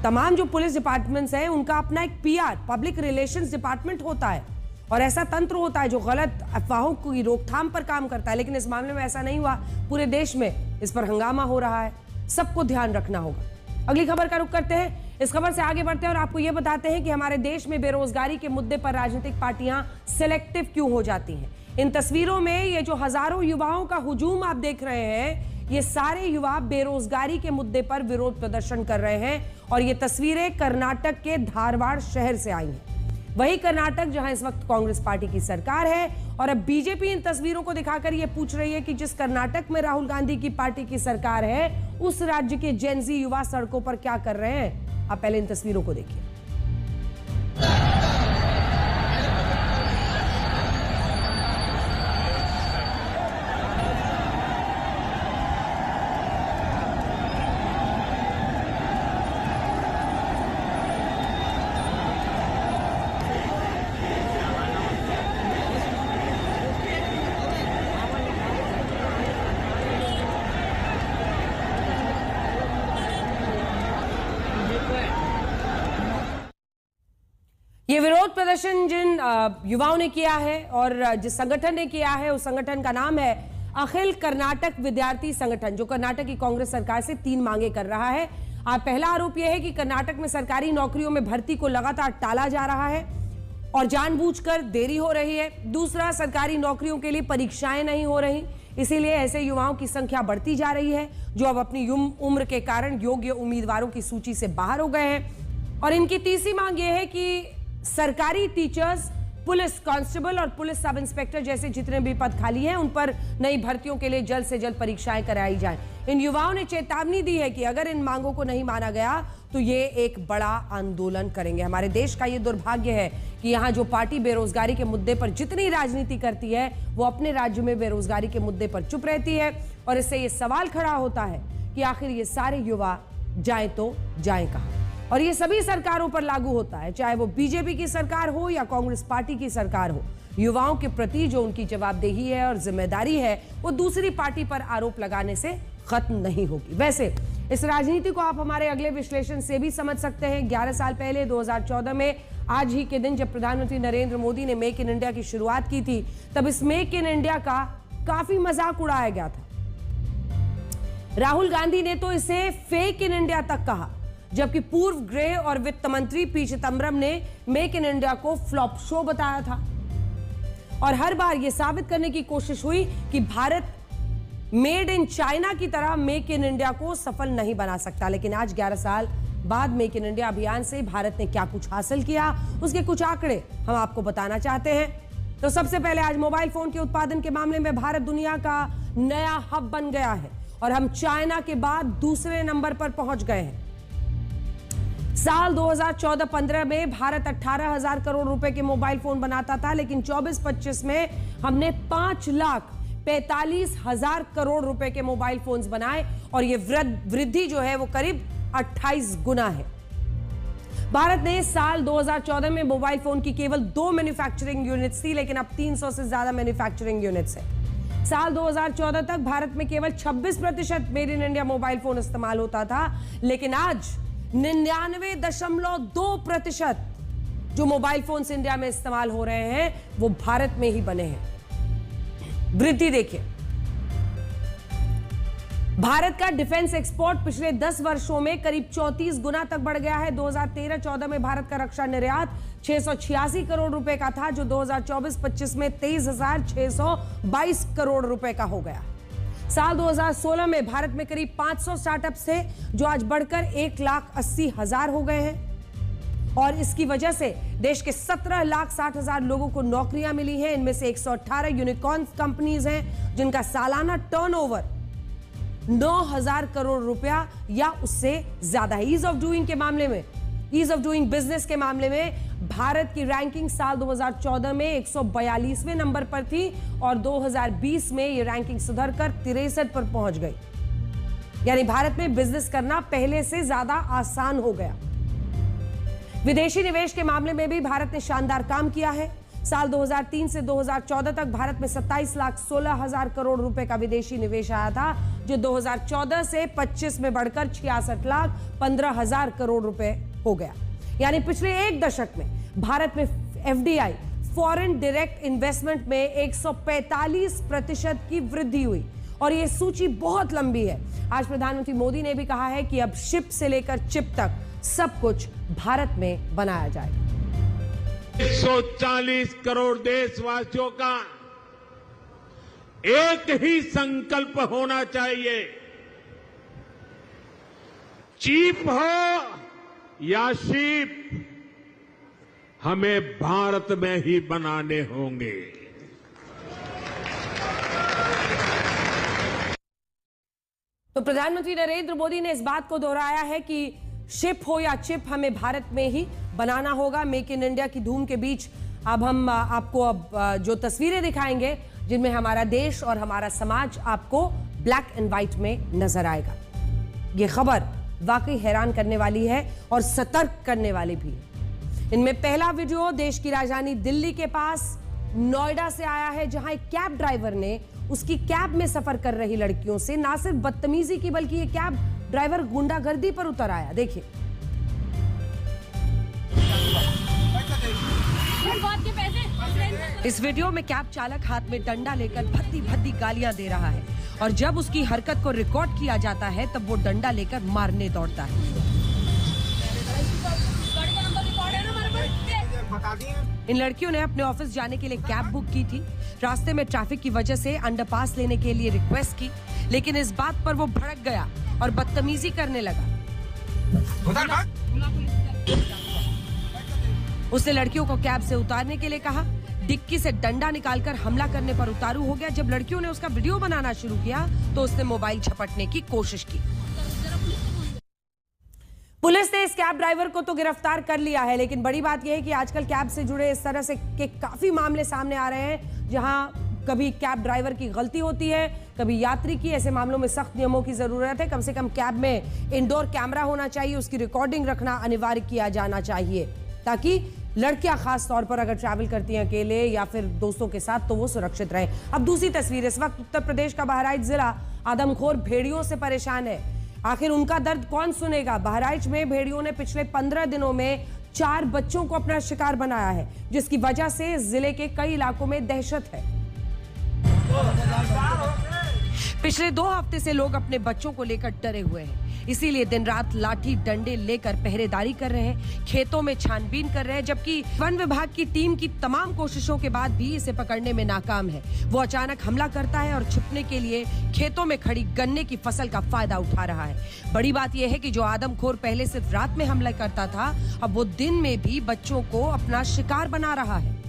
तमाम जो पुलिस डिपार्टमेंट्स हैं उनका अपना एक पीआर, पब्लिक रिलेशंस डिपार्टमेंट होता है और ऐसा तंत्र होता है जो गलत अफवाहों की रोकथाम पर काम करता है, लेकिन इस मामले में ऐसा नहीं हुआ। पूरे देश में इस पर हंगामा हो रहा है, सबको ध्यान रखना होगा। अगली खबर का रुख करते हैं। इस खबर से आगे बढ़ते हैं और आपको यह बताते हैं कि हमारे देश में बेरोजगारी के मुद्दे पर राजनीतिक पार्टियां सिलेक्टिव क्यों हो जाती हैं। इन तस्वीरों में ये जो हजारों युवाओं का हुजूम आप देख रहे हैं, ये सारे युवा बेरोजगारी के मुद्दे पर विरोध प्रदर्शन कर रहे हैं और ये तस्वीरें कर्नाटक के धारवाड़ शहर से आई हैं। वही कर्नाटक जहां इस वक्त कांग्रेस पार्टी की सरकार है और अब बीजेपी इन तस्वीरों को दिखाकर यह पूछ रही है कि जिस कर्नाटक में राहुल गांधी की पार्टी की सरकार है उस राज्य के जेनजी युवा सड़कों पर क्या कर रहे हैं। आप पहले इन तस्वीरों को देखिए। ये विरोध प्रदर्शन जिन युवाओं ने किया है और जिस संगठन ने किया है उस संगठन का नाम है अखिल कर्नाटक विद्यार्थी संगठन, जो कर्नाटक की कांग्रेस सरकार से 3 मांगे कर रहा है। पहला आरोप यह है कि कर्नाटक में सरकारी नौकरियों में भर्ती को लगातार टाला जा रहा है और जानबूझकर देरी हो रही है। दूसरा, सरकारी नौकरियों के लिए परीक्षाएं नहीं हो रही, इसीलिए ऐसे युवाओं की संख्या बढ़ती जा रही है जो अब अपनी उम्र के कारण योग्य उम्मीदवारों की सूची से बाहर हो गए हैं। और इनकी तीसरी मांग यह है कि सरकारी टीचर्स, पुलिस कांस्टेबल और पुलिस सब इंस्पेक्टर जैसे जितने भी पद खाली हैं उन पर नई भर्तियों के लिए जल्द से जल्द परीक्षाएं कराई जाएं। इन युवाओं ने चेतावनी दी है कि अगर इन मांगों को नहीं माना गया तो ये एक बड़ा आंदोलन करेंगे। हमारे देश का ये दुर्भाग्य है कि यहाँ जो पार्टी बेरोजगारी के मुद्दे पर जितनी राजनीति करती है वो अपने राज्य में बेरोजगारी के मुद्दे पर चुप रहती है और इससे ये सवाल खड़ा होता है कि आखिर ये सारे युवा जाए तो जाए कहां। और ये सभी सरकारों पर लागू होता है, चाहे वो बीजेपी की सरकार हो या कांग्रेस पार्टी की सरकार हो। युवाओं के प्रति जो उनकी जवाबदेही है और जिम्मेदारी है वो दूसरी पार्टी पर आरोप लगाने से खत्म नहीं होगी। वैसे इस राजनीति को आप हमारे अगले विश्लेषण से भी समझ सकते हैं। 11 साल पहले 2014 में आज ही के दिन जब प्रधानमंत्री नरेंद्र मोदी ने मेक इन इंडिया की शुरुआत की थी, तब इस मेक इन इंडिया का काफी मजाक उड़ाया गया था। राहुल गांधी ने तो इसे फेक इन इंडिया तक कहा, जबकि पूर्व गृह और वित्त मंत्री पी चिदम्बरम ने मेक इन इंडिया को फ्लॉप शो बताया था। और हर बार यह साबित करने की कोशिश हुई कि भारत मेड इन चाइना की तरह मेक इन इंडिया को सफल नहीं बना सकता। लेकिन आज 11 साल बाद मेक इन इंडिया अभियान से भारत ने क्या कुछ हासिल किया, उसके कुछ आंकड़े हम आपको बताना चाहते हैं। तो सबसे पहले आज मोबाइल फोन के उत्पादन के मामले में भारत दुनिया का नया हब बन गया है और हम चाइना के बाद दूसरे नंबर पर पहुंच गए हैं। साल 2014-15 में भारत 18,000 करोड़ रुपए के मोबाइल फोन बनाता था, लेकिन 24-25 में हमने 5,45,000 करोड़ रुपए के मोबाइल फोन्स बनाए और ये वृद्धि जो है वो करीब 28 गुना है। भारत ने साल 2014 में मोबाइल फोन की केवल 2 मैन्युफैक्चरिंग यूनिट्स थी, लेकिन अब 300 से ज्यादा मैन्युफैक्चरिंग यूनिट्स है। साल 2014 तक भारत में केवल 26% made in India mobile phone इस्तेमाल होता था, लेकिन आज 99.2% जो मोबाइल फोन्स इंडिया में इस्तेमाल हो रहे हैं वो भारत में ही बने हैं। वृद्धि देखिए, भारत का डिफेंस एक्सपोर्ट पिछले 10 वर्षों में करीब 34 गुना तक बढ़ गया है। 2013-14 में भारत का रक्षा निर्यात 686 करोड़ रुपए का था, जो 2024-25 में 23,622 करोड़ रुपए का हो गया। साल 2016 में भारत में करीब 500 स्टार्टअप्स थे, जो आज बढ़कर 1,80,000 हो गए हैं और इसकी वजह से देश के 17,60,000 लोगों को नौकरियां मिली हैं। इनमें से 118 यूनिकॉर्न कंपनीज हैं जिनका सालाना टर्नओवर 9,000 करोड़ रुपया या उससे ज्यादा है। ईज ऑफ डूइंग के मामले में, ईज ऑफ डूइंग बिजनेस के मामले में भारत की रैंकिंग साल 2014 में 142वें नंबर पर थी और 2020 में यह रैंकिंग सुधरकर 63 पर पहुंच गई। यानी भारत में बिजनेस करना पहले से ज्यादा आसान हो गया। विदेशी निवेश के मामले में भी भारत ने शानदार काम किया है। साल 2003 से 2014 तक भारत में 27,16,000 करोड़ रुपए का विदेशी निवेश आया था, जो 2014 से 25 में बढ़कर 66,15,000 करोड़ रुपए हो गया। यानी पिछले एक दशक में भारत में एफडीआई फॉरेन डायरेक्ट इन्वेस्टमेंट में 145% की वृद्धि हुई और यह सूची बहुत लंबी है। आज प्रधानमंत्री मोदी ने भी कहा है कि अब शिप से लेकर चिप तक सब कुछ भारत में बनाया जाएगा। 140 करोड़ देशवासियों का एक ही संकल्प होना चाहिए, चीप हो या शिप, हमें भारत में ही बनाने होंगे। तो प्रधानमंत्री नरेंद्र मोदी ने इस बात को दोहराया है कि शिप हो या चिप, हमें भारत में ही बनाना होगा। मेक इन इंडिया की धूम के बीच अब हम आपको जो तस्वीरें दिखाएंगे जिनमें हमारा देश और हमारा समाज आपको ब्लैक एंड व्हाइट में नजर आएगा। ये खबर वाकई हैरान करने वाली है और सतर्क करने वाली भी है। इनमें पहला वीडियो देश की राजधानी दिल्ली के पास नोएडा से आया है, जहां एक कैब ड्राइवर ने उसकी कैब में सफर कर रही लड़कियों से ना सिर्फ बदतमीजी की बल्कि ये कैब ड्राइवर गुंडागर्दी पर उतर आया। देखिए, इस वीडियो में कैब चालक हाथ में डंडा लेकर भद्दी भद्दी गालियां दे रहा है और जब उसकी हरकत को रिकॉर्ड किया जाता है तब वो डंडा लेकर मारने दौड़ता है। इन लड़कियों ने अपने ऑफिस जाने के लिए कैब बुक की थी। रास्ते में ट्रैफिक की वजह से अंडरपास लेने के लिए रिक्वेस्ट की, लेकिन इस बात पर वो भड़क गया और बदतमीजी करने लगा। उसने लड़कियों को कैब से उतारने के लिए कहा, डिक्की से डंडा निकालकर हमला करने पर उतारू हो गया। जब लड़कियों ने उसका वीडियो बनाना शुरू किया तो उसने मोबाइल झपटने की कोशिश की। पुलिस ने इस कैब ड्राइवर को तो गिरफ्तार कर लिया है, लेकिन बड़ी बात यह है कि आजकल कैब से जुड़े इस तरह से के काफी मामले सामने आ रहे हैं, जहां कभी कैब ड्राइवर की गलती होती है, कभी यात्री की। ऐसे मामलों में सख्त नियमों की जरूरत है। कम से कम कैब में इंडोर कैमरा होना चाहिए, उसकी रिकॉर्डिंग रखना अनिवार्य किया जाना चाहिए, ताकि लड़कियां खास तौर पर अगर ट्रैवल करती हैं अकेले या फिर दोस्तों के साथ तो वो सुरक्षित रहे। अब दूसरी तस्वीर, इस वक्त उत्तर प्रदेश का बहराइच जिला आदमखोर भेड़ियों से परेशान है। आखिर उनका दर्द कौन सुनेगा? बहराइच में भेड़ियों ने पिछले 15 दिनों में 4 बच्चों को अपना शिकार बनाया है, जिसकी वजह से जिले के कई इलाकों में दहशत है। पिछले 2 हफ्ते से लोग अपने बच्चों को लेकर डरे हुए हैं, इसीलिए दिन रात लाठी डंडे लेकर पहरेदारी कर रहे हैं, खेतों में छानबीन कर रहे हैं, जबकि वन विभाग की टीम की तमाम कोशिशों के बाद भी इसे पकड़ने में नाकाम है। वो अचानक हमला करता है और छिपने के लिए खेतों में खड़ी गन्ने की फसल का फायदा उठा रहा है। बड़ी बात यह है कि जो आदमखोर पहले सिर्फ रात में हमला करता था, अब वो दिन में भी बच्चों को अपना शिकार बना रहा है।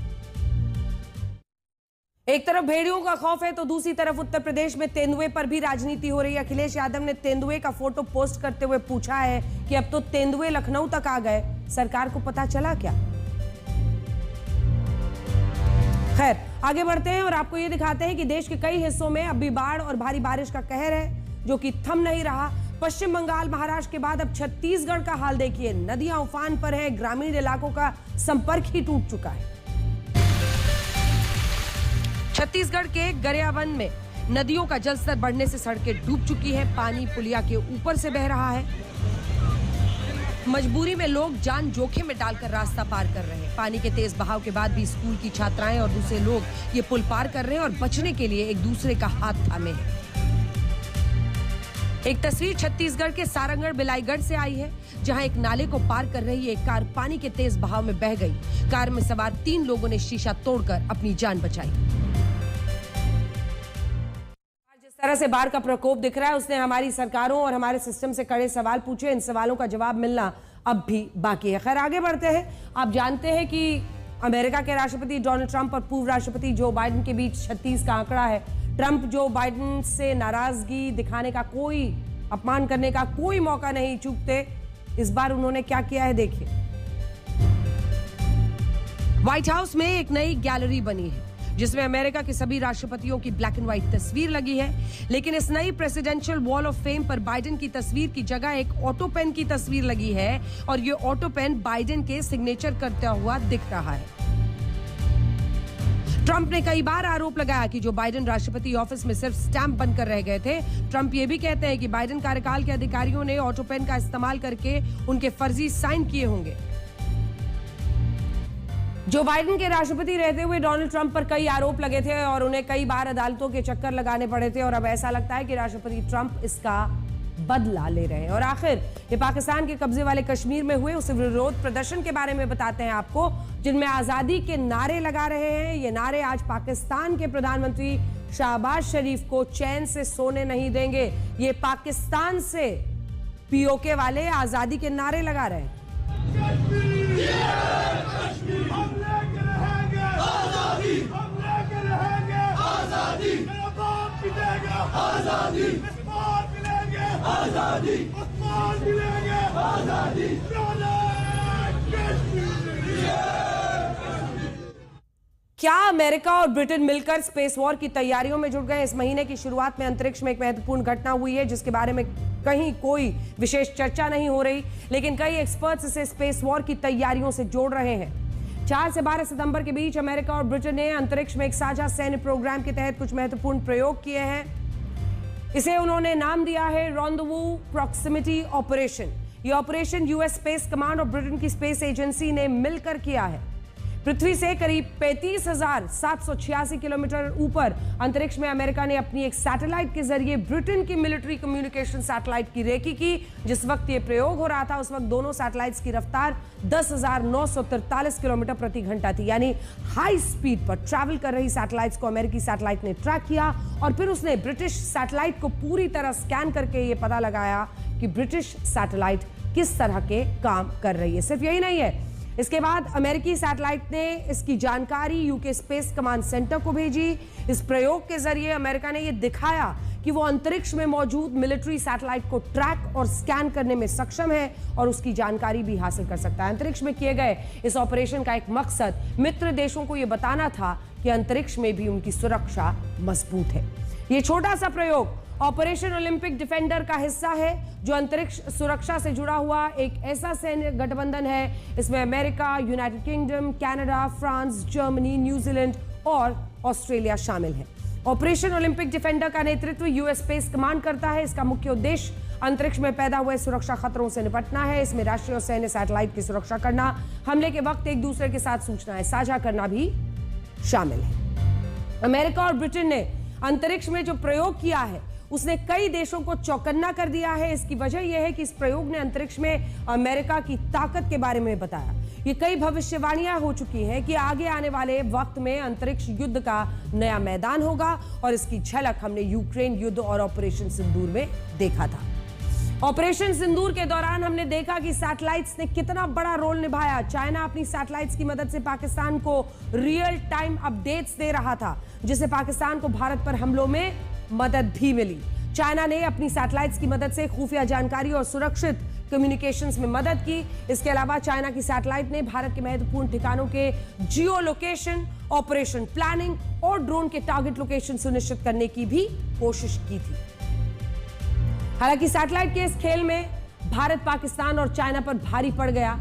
एक तरफ भेड़ियों का खौफ है तो दूसरी तरफ उत्तर प्रदेश में तेंदुए पर भी राजनीति हो रही है। अखिलेश यादव ने तेंदुए का फोटो पोस्ट करते हुए पूछा है कि अब तो तेंदुए लखनऊ तक आ गए, सरकार को पता चला क्या? खैर, आगे बढ़ते हैं और आपको ये दिखाते हैं कि देश के कई हिस्सों में अब भी बाढ़ और भारी बारिश का कहर है, जो कि थम नहीं रहा। पश्चिम बंगाल, महाराष्ट्र के बाद अब छत्तीसगढ़ का हाल देखिए। नदियां उफान पर हैं, ग्रामीण इलाकों का संपर्क ही टूट चुका है। छत्तीसगढ़ के गरियाबंद में नदियों का जलस्तर बढ़ने से सड़कें डूब चुकी हैं, पानी पुलिया के ऊपर से बह रहा है। मजबूरी में लोग जान जोखिम में डालकर रास्ता पार कर रहे हैं। पानी के तेज बहाव के बाद भी स्कूल की छात्राएं और दूसरे लोग ये पुल पार कर रहे हैं और बचने के लिए एक दूसरे का हाथ थामे हैं। एक तस्वीर छत्तीसगढ़ के सारंगढ़ बिलाईगढ़ से आई है, जहां एक नाले को पार कर रही एक कार पानी के तेज बहाव में बह गई। कार में सवार 3 लोगों ने शीशा तोड़कर अपनी जान बचाई। जिस तरह से बाढ़ का प्रकोप दिख रहा है, उसने हमारी सरकारों और हमारे सिस्टम से कड़े सवाल पूछे। इन सवालों का जवाब मिलना अब भी बाकी है। खैर, आगे बढ़ते हैं। आप जानते हैं कि अमेरिका के राष्ट्रपति डोनाल्ड ट्रंप और पूर्व राष्ट्रपति जो बाइडेन के बीच 36 का आंकड़ा है। ट्रंप जो बाइडेन से नाराजगी दिखाने का, कोई अपमान करने का कोई मौका नहीं चूकते। इस बार उन्होंने क्या किया है, देखिए। व्हाइट हाउस में एक नई गैलरी बनी है, जिसमें अमेरिका के सभी राष्ट्रपतियों की ब्लैक एंड व्हाइट तस्वीर लगी है। लेकिन इस नई प्रेसिडेंशियल वॉल ऑफ फेम पर बाइडेन की तस्वीर की जगह एक ऑटो पेन की तस्वीर लगी है, और ये ऑटो पेन बाइडेन के सिग्नेचर करता हुआ दिख रहा है। ट्रंप ने कई बार आरोप लगाया कि जो बाइडेन राष्ट्रपति ऑफिस में सिर्फ स्टैंप बनकर रह गए थे। ट्रंप ये भी कहते हैं कि बाइडेन कार्यकाल के अधिकारियों ने ऑटो पेन का इस्तेमाल करके उनके फर्जी साइन किए होंगे। जो बाइडेन के राष्ट्रपति रहते हुए डोनाल्ड ट्रंप पर कई आरोप लगे थे और उन्हें कई बार अदालतों के चक्कर लगाने पड़े थे, और अब ऐसा लगता है कि राष्ट्रपति ट्रंप इसका बदला ले रहे हैं। और आखिर ये पाकिस्तान के कब्जे वाले कश्मीर में हुए उस विरोध प्रदर्शन के बारे में बताते हैं आपको, जिनमें आजादी के नारे लगा रहे हैं। ये नारे आज पाकिस्तान के प्रधानमंत्री शहबाज शरीफ को चैन से सोने नहीं देंगे। ये पाकिस्तान से पीओके वाले आजादी के नारे लगा रहे हैं। क्या अमेरिका और ब्रिटेन मिलकर स्पेस वॉर की तैयारियों में जुट गए? इस महीने की शुरुआत में अंतरिक्ष में एक महत्वपूर्ण घटना हुई है, जिसके बारे में कहीं कोई विशेष चर्चा नहीं हो रही, लेकिन कई एक्सपर्ट्स इसे स्पेस वॉर की तैयारियों से जोड़ रहे हैं। 4 से 12 सितंबर के बीच अमेरिका और ब्रिटेन ने अंतरिक्ष में एक साझा सैन्य प्रोग्राम के तहत कुछ महत्वपूर्ण प्रयोग किए हैं। इसे उन्होंने नाम दिया है रॉन्डवू प्रॉक्सिमिटी ऑपरेशन। ये ऑपरेशन यूएस स्पेस कमांड और ब्रिटेन की स्पेस एजेंसी ने मिलकर किया है। पृथ्वी से करीब 35,786 किलोमीटर ऊपर अंतरिक्ष में अमेरिका ने अपनी एक सैटेलाइट के जरिए ब्रिटेन की मिलिट्री कम्युनिकेशन सैटेलाइट की रेकी की। जिस वक्त ये प्रयोग हो रहा था, उस वक्त दोनों सैटेलाइट्स की रफ्तार 10,943 किलोमीटर प्रति घंटा थी, यानी हाई स्पीड पर ट्रैवल कर रही सैटेलाइट्स को अमेरिकी सैटेलाइट ने ट्रैक किया, और फिर उसने ब्रिटिश सैटेलाइट को पूरी तरह स्कैन करके ये पता लगाया कि ब्रिटिश सैटेलाइट किस तरह के काम कर रही है। सिर्फ यही नहीं है, इसके बाद अमेरिकी सैटेलाइट ने इसकी जानकारी यूके स्पेस कमांड सेंटर को भेजी। इस प्रयोग के जरिए अमेरिका ने यह दिखाया कि वो अंतरिक्ष में मौजूद मिलिट्री सैटेलाइट को ट्रैक और स्कैन करने में सक्षम है और उसकी जानकारी भी हासिल कर सकता है। अंतरिक्ष में किए गए इस ऑपरेशन का एक मकसद मित्र देशों को यह बताना था कि अंतरिक्ष में भी उनकी सुरक्षा मजबूत है। ये छोटा सा प्रयोग ऑपरेशन ओलंपिक डिफेंडर का हिस्सा है, जो अंतरिक्ष सुरक्षा से जुड़ा हुआ एक ऐसा सैन्य गठबंधन है। इसमें America, United kingdom, Canada, France, Germany, New Zealand और ऑस्ट्रेलिया शामिल है। ऑपरेशन ओलंपिक डिफेंडर का नेतृत्व यूएस स्पेस कमांड करता है। इसका मुख्य उद्देश्य अंतरिक्ष में पैदा हुए सुरक्षा खतरों से निपटना है। इसमें राष्ट्रीय और सैन्य सैटेलाइट की सुरक्षा करना, हमले के वक्त एक दूसरे के साथ सूचनाएं साझा करना भी शामिल है। अमेरिका और ब्रिटेन ने अंतरिक्ष में जो प्रयोग किया है उसने कई देशों को चौकन्ना कर दिया है। इसकी वजह यह है कि इस प्रयोग ने अंतरिक्ष में अमेरिका की ताकत के बारे में बताया। ये कई भविष्यवाणियां हो चुकी हैं कि आगे आने वाले वक्त में अंतरिक्ष युद्ध का नया मैदान होगा, और इसकी झलक हमने यूक्रेन युद्ध और ऑपरेशन सिंदूर में देखा था। ऑपरेशन सिंदूर के दौरान हमने देखा कि सैटेलाइट्स ने कितना बड़ा रोल निभाया। चाइना अपनी सैटेलाइट्स की मदद से पाकिस्तान को रियल टाइम अपडेट्स दे रहा था, जिससे पाकिस्तान को भारत पर हमलों में मदद भी मिली। चाइना ने अपनी सैटेलाइट्स की मदद से खुफिया जानकारी और सुरक्षित कम्युनिकेशंस में मदद की। इसके अलावा चाइना की सैटेलाइट ने भारत के महत्वपूर्ण ठिकानों के जियो लोकेशन, ऑपरेशन प्लानिंग और ड्रोन के टारगेट लोकेशन सुनिश्चित करने की भी कोशिश की थी। हालांकि सैटेलाइट के इस खेल में भारत, पाकिस्तान और चाइना पर भारी पड़ गया।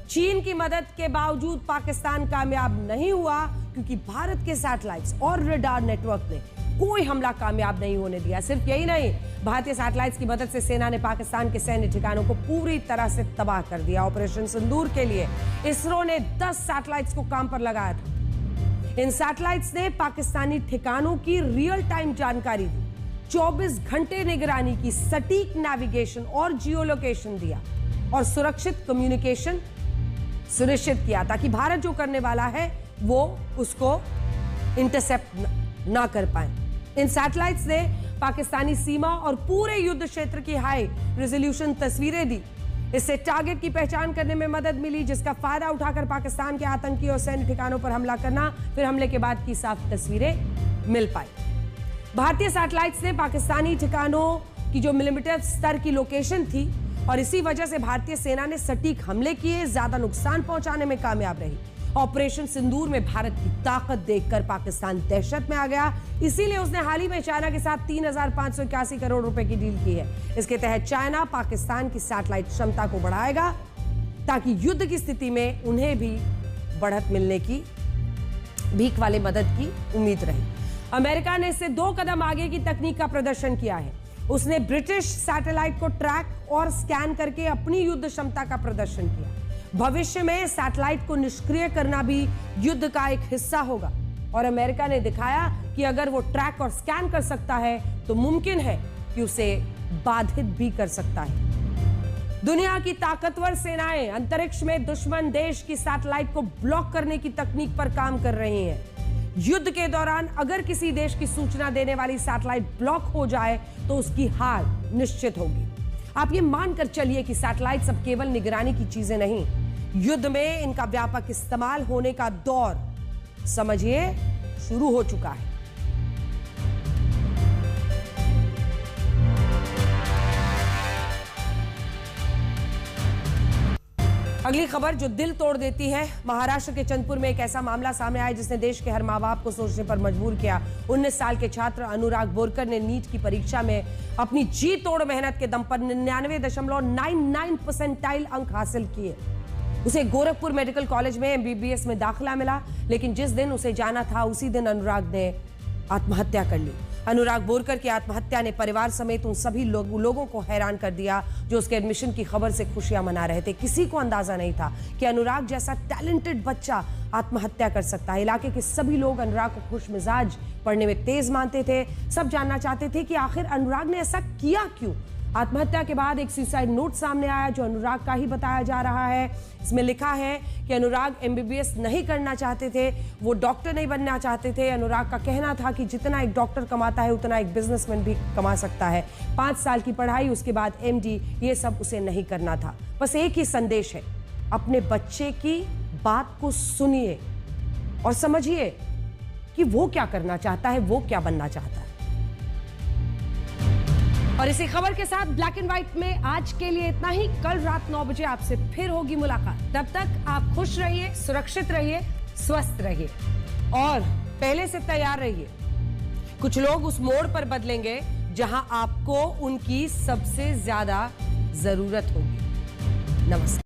चीन की मदद के बावजूद पाकिस्तान कामयाब नहीं हुआ, क्योंकि भारत के सैटेलाइट्स और रडार नेटवर्क ने कोई हमला कामयाब नहीं होने दिया। सिर्फ यही नहीं, भारतीय सैटेलाइट्स की मदद से सेना ने पाकिस्तान के सैन्य ठिकानों को पूरी तरह से तबाह कर दिया। ऑपरेशन सिंदूर के लिए इसरो ने 10 सैटेलाइट्स को काम पर लगाया था। इन सैटेलाइट्स ने पाकिस्तानी ठिकानों की रियल टाइम जानकारी दी, 24 घंटे निगरानी की, सटीक नेविगेशन और जियो लोकेशन दिया, और सुरक्षित कम्युनिकेशन सुनिश्चित किया ताकि भारत जो करने वाला है वो उसको इंटरसेप्ट ना कर पाए। इन सैटेलाइट्स ने पाकिस्तानी सीमा और पूरे युद्ध क्षेत्र की हाई रेजोल्यूशन तस्वीरें दी। इससे टारगेट की पहचान करने में मदद मिली, जिसका फायदा उठाकर पाकिस्तान के आतंकी और सैन्य ठिकानों पर हमला करना, फिर हमले के बाद की साफ तस्वीरें मिल पाई। भारतीय सैटेलाइट्स ने पाकिस्तानी ठिकानों की जो मिलीमीटर स्तर की लोकेशन थी, और इसी वजह से भारतीय सेना ने सटीक हमले किए, ज्यादा नुकसान पहुंचाने में कामयाब रही। ऑपरेशन सिंदूर में भारत की ताकत देखकर पाकिस्तान दहशत में आ गया। इसीलिए उसने हाल ही में चाइना के साथ 3,581 करोड़ रुपए की डील की है। इसके तहत चाइना पाकिस्तान की सैटेलाइट क्षमता को बढ़ाएगा, ताकि युद्ध की स्थिति में उन्हें भी बढ़त मिलने की, भीख वाले मदद की उम्मीद रही। अमेरिका ने इससे 2 कदम आगे की तकनीक का प्रदर्शन किया है। उसने ब्रिटिश सैटेलाइट को ट्रैक और स्कैन करके अपनी युद्ध क्षमता का प्रदर्शन किया। भविष्य में सैटेलाइट को निष्क्रिय करना भी युद्ध का एक हिस्सा होगा, और अमेरिका ने दिखाया कि अगर वो ट्रैक और स्कैन कर सकता है तो मुमकिन है कि उसे बाधित भी कर सकता है। दुनिया की ताकतवर सेनाएं अंतरिक्ष में दुश्मन देश की सैटेलाइट को ब्लॉक करने की तकनीक पर काम कर रही हैं। युद्ध के दौरान अगर किसी देश की सूचना देने वाली सैटेलाइट ब्लॉक हो जाए तो उसकी हार निश्चित होगी। आप ये मानकर चलिए कि सैटेलाइट अब केवल निगरानी की चीजें नहीं, युद्ध में इनका व्यापक इस्तेमाल होने का दौर, समझिए, शुरू हो चुका है। अगली खबर जो दिल तोड़ देती है, महाराष्ट्र के चंदपुर में एक ऐसा मामला सामने आया जिसने देश के हर माँ बाप को सोचने पर मजबूर किया। 19 साल के छात्र अनुराग बोरकर ने नीट की परीक्षा में अपनी जी तोड़ मेहनत के दम पर 99.99 परसेंटाइल अंक हासिल किए। उसे गोरखपुर मेडिकल कॉलेज में MBBS में दाखिला मिला, लेकिन जिस दिन उसे जाना था उसी दिन अनुराग ने आत्महत्या कर ली। अनुराग बोरकर की आत्महत्या ने परिवार समेत उन सभी लोगों को हैरान कर दिया जो उसके एडमिशन की खबर से खुशियां मना रहे थे। किसी को अंदाजा नहीं था कि अनुराग जैसा टैलेंटेड बच्चा आत्महत्या कर सकता है। इलाके के सभी लोग अनुराग को खुश मिजाज, पढ़ने में तेज मानते थे। सब जानना चाहते थे कि आखिर अनुराग ने ऐसा किया क्यों। आत्महत्या के बाद एक सुसाइड नोट सामने आया जो अनुराग का ही बताया जा रहा है। इसमें लिखा है कि अनुराग MBBS नहीं करना चाहते थे, वो डॉक्टर नहीं बनना चाहते थे। अनुराग का कहना था कि जितना एक डॉक्टर कमाता है उतना एक बिजनेसमैन भी कमा सकता है। 5 साल की पढ़ाई, उसके बाद MD, ये सब उसे नहीं करना था। बस एक ही संदेश है, अपने बच्चे की बात को सुनिए और समझिए कि वो क्या करना चाहता है, वो क्या बनना चाहता है। और इसी खबर के साथ ब्लैक एंड व्हाइट में आज के लिए इतना ही। कल रात 9 बजे आपसे फिर होगी मुलाकात। तब तक आप खुश रहिए, सुरक्षित रहिए, स्वस्थ रहिए और पहले से तैयार रहिए। कुछ लोग उस मोड़ पर बदलेंगे जहां आपको उनकी सबसे ज्यादा जरूरत होगी। नमस्कार।